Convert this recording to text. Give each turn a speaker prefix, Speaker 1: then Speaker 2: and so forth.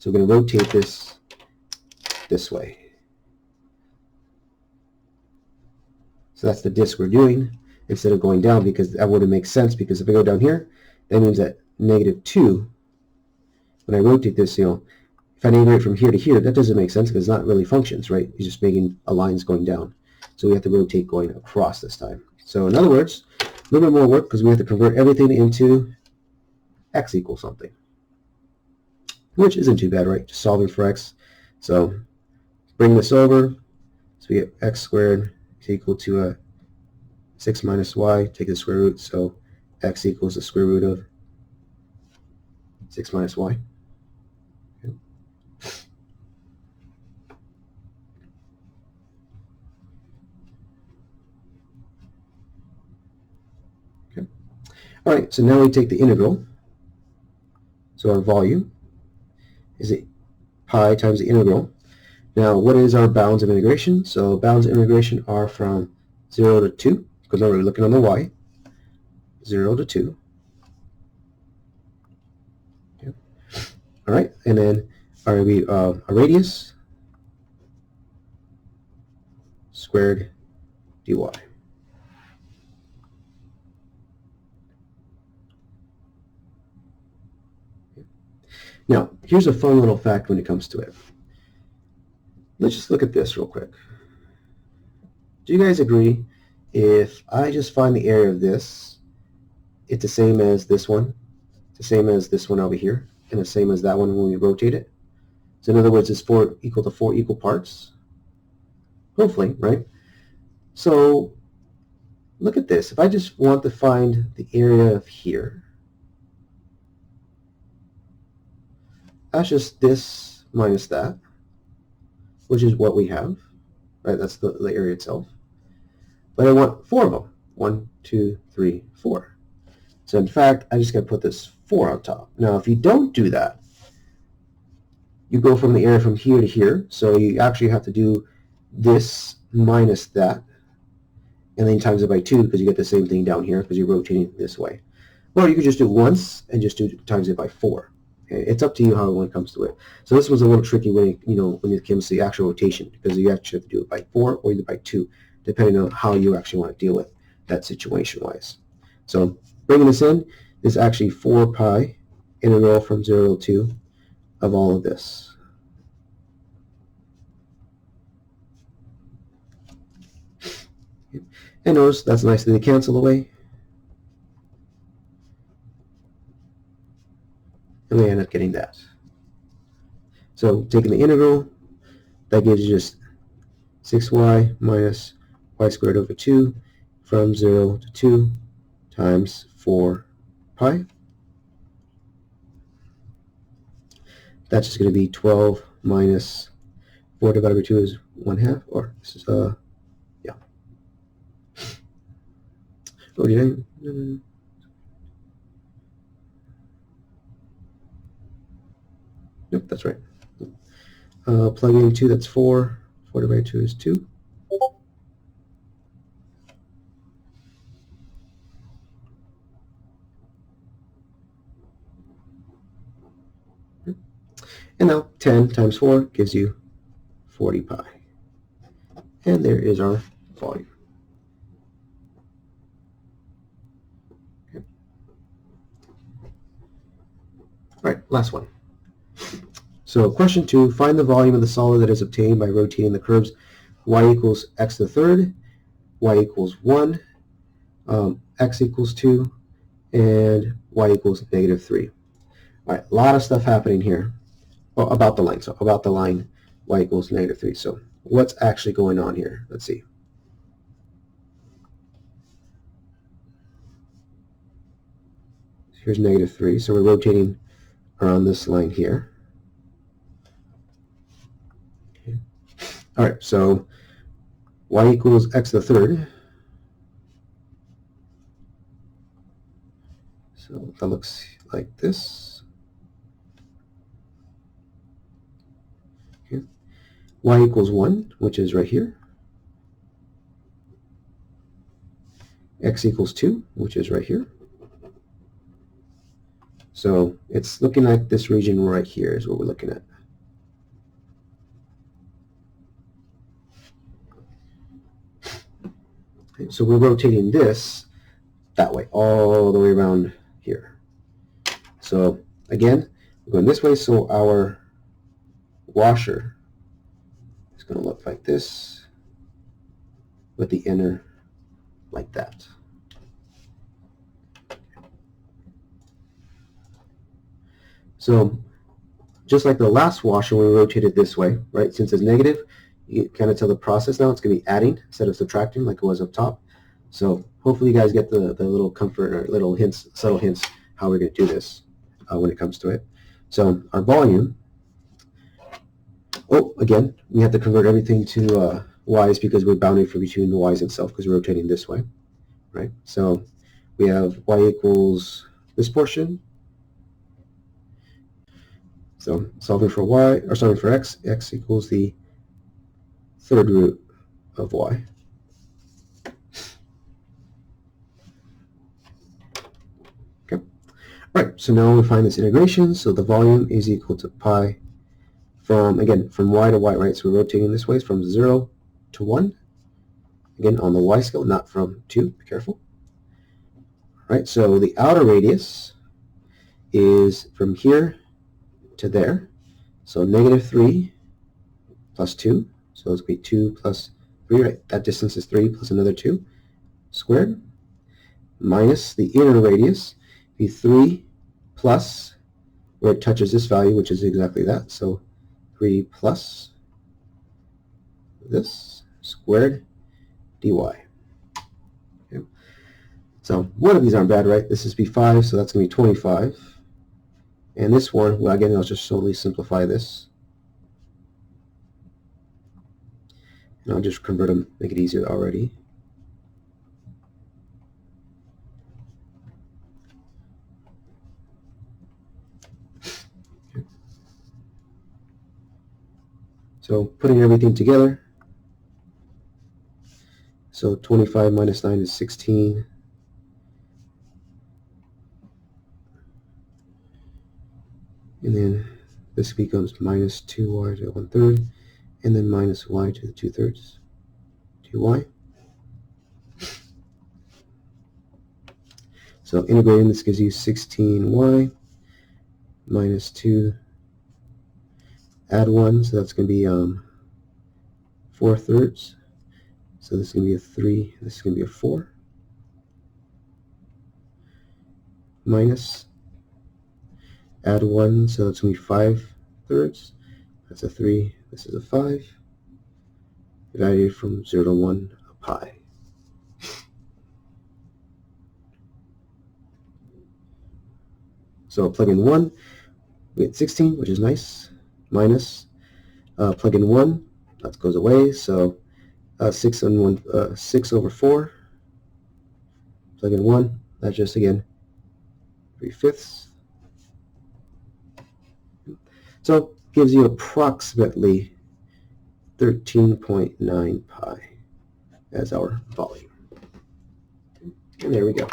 Speaker 1: So we're going to rotate this way. So that's the disk we're doing instead of going down, because that wouldn't make sense, because if I go down here, that means that -2, when I rotate this, if I navigate from here to here, that doesn't make sense because it's not really functions, right? It's just making a lines going down. So we have to rotate going across this time. So in other words, a little bit more work because we have to convert everything into x equals something, which isn't too bad, right? Just solving for x. So bring this over. So we get x squared is equal to 6 minus y. Take the square root. So x equals the square root of 6 minus y. Okay. All right, so now we take the integral. So our volume is pi times the integral. Now, what is our bounds of integration? So bounds of integration are from 0 to 2, because now we're looking on the y. 0 to 2. Okay. All right, and then our radius squared dy. Now, here's a fun little fact when it comes to it. Let's just look at this real quick. Do you guys agree if I just find the area of this, it's the same as this one, it's the same as this one over here, and the same as that one when we rotate it? So in other words, it's equal to 4 equal parts? Hopefully, right? So look at this. If I just want to find the area of here, that's just this minus that, which is what we have, right? That's the area itself. But I want 4 of them. 1, 2, 3, 4. So in fact, I just got to put this 4 on top. Now, if you don't do that, you go from the area from here to here. So you actually have to do this minus that, and then times it by 2 because you get the same thing down here because you're rotating this way. Or you could just do it once and just times it by 4. Okay? It's up to you how one comes to it. So this was a little tricky when it comes to the actual rotation, because you actually have to do it by 4 or either by 2, depending on how you actually want to deal with that situation-wise. So bringing this in is actually 4 pi integral from 0 to 2 of all of this. And notice that's nicely to cancel away. And we end up getting that. So taking the integral, that gives you just 6y minus y squared over 2 from 0 to 2 times 4 pi. That's just going to be 12 minus 4 divided by 2 is 1/2, or this is, yeah. Oh, did I? No. Nope, that's right. Plug in 2, that's 4. 4 divided by 2 is 2. And now 10 times 4 gives you 40 pi. And there is our volume. Okay. All right, last one. So question 2, find the volume of the solid that is obtained by rotating the curves y equals x to the third, y equals 1, x equals 2, and y equals -3. All right, a lot of stuff happening here. Oh, about the line. So about the line, y equals -3. So what's actually going on here? Let's see. Here's -3. So we're rotating around this line here. Okay. All right, so y equals x to the third. So that looks like this. Okay. Y equals 1, which is right here. X equals 2, which is right here. So it's looking like this region right here is what we're looking at. Okay, so we're rotating this that way, all the way around here. So again, we're going this way, so our washer is going to look like this with the inner like that. So just like the last washer, we rotated this way, right? Since it's negative, you kind of tell the process now it's going to be adding instead of subtracting like it was up top. So hopefully you guys get the little comfort or little hints, subtle hints, how we're going to do this when it comes to it. So our volume, again, we have to convert everything to y's because we're bounding for between the y's itself because we're rotating this way, right? So we have y equals this portion. So solving for y, or solving for x, x equals the third root of y. Okay. All right, so now we find this integration. So the volume is equal to pi from, again, from y to y, right? So we're rotating this way from 0 to 1. Again, on the y scale, not from 2. Be careful. All right, so the outer radius is from here to there. So negative 3 plus 2. So it's going to be 2 plus 3, right? That distance is 3 plus another 2 squared. Minus the inner radius, be 3 plus where it touches this value, which is exactly that. So 3 plus this squared dy. Okay. So one of these aren't bad, right? This is b5, so that's going to be 25. And this one, well, again, I'll just solely simplify this. And I'll just convert them, make it easier already. Okay. So putting everything together. So 25 minus 9 is 16. And then this becomes minus 2y to 1/3, and then minus y to the 2/3, 2y. So integrating this gives you 16y minus 2, add 1, so that's going to be 4/3. So this is going to be a 3, this is going to be a 4. Minus, add 1, so it's going to be 5/3. That's a 3, this is a 5. Divided from 0 to 1, a pi. So plug in 1, we get 16, which is nice. Minus, plug in 1, that goes away, so 6 over 4. Plug in 1, that's just, again, 3/5. So gives you approximately 13.9 pi as our volume. And there we go.